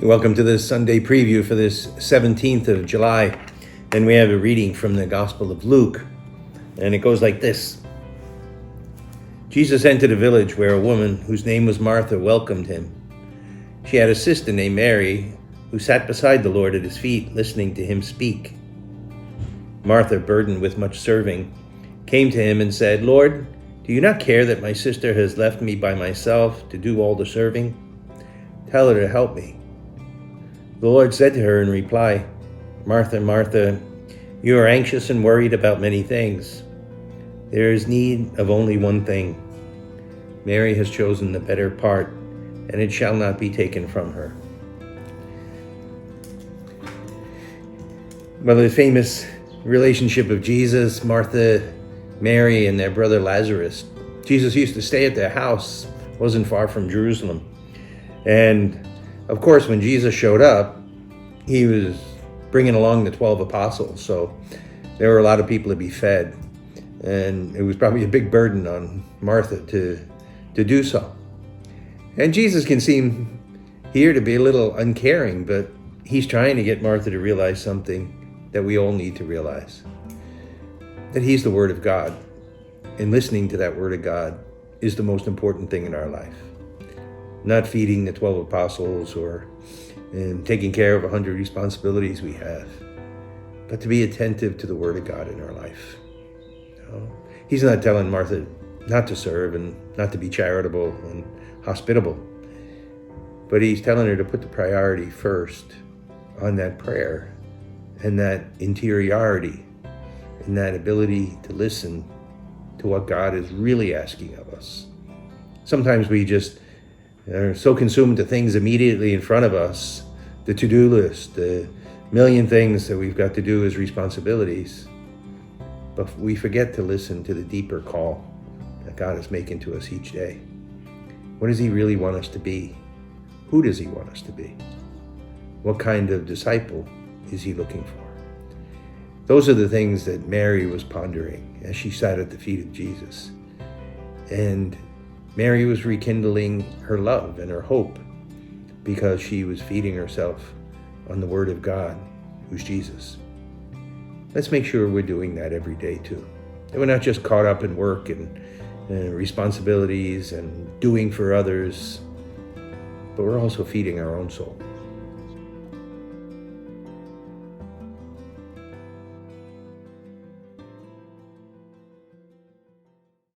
Welcome to this Sunday preview for this 17th of July. And we have a reading from the Gospel of Luke. And it goes like this. Jesus entered a village where a woman whose name was Martha welcomed him. She had a sister named Mary who sat beside the Lord at his feet, listening to him speak. Martha, burdened with much serving, came to him and said, "Lord, do you not care that my sister has left me by myself to do all the serving? Tell her to help me." The Lord said to her in reply, "Martha, Martha, you are anxious and worried about many things. There is need of only one thing. Mary has chosen the better part, and it shall not be taken from her." Well, the famous relationship of Jesus, Martha, Mary, and their brother Lazarus. Jesus used to stay at their house, wasn't far from Jerusalem. And of course, when Jesus showed up, he was bringing along the 12 apostles. So there were a lot of people to be fed. And it was probably a big burden on Martha to do so. And Jesus can seem here to be a little uncaring, but he's trying to get Martha to realize something that we all need to realize. That he's the Word of God. And listening to that Word of God is the most important thing in our life. Not feeding the 12 apostles or taking care of 100 responsibilities we have, but to be attentive to the Word of God in our life. He's not telling Martha not to serve and not to be charitable and hospitable, but he's telling her to put the priority first on that prayer and that interiority and that ability to listen to what God is really asking of us. Sometimes we just are so consumed to things immediately in front of us, the to-do list, the million things that we've got to do as responsibilities, but we forget to listen to the deeper call that God is making to us each day. What does he really want us to be? Who does he want us to be? What kind of disciple is he looking for? Those are the things that Mary was pondering as she sat at the feet of Jesus. And Mary was rekindling her love and her hope because she was feeding herself on the Word of God, who's Jesus. Let's make sure we're doing that every day too. That we're not just caught up in work and responsibilities and doing for others, but we're also feeding our own soul.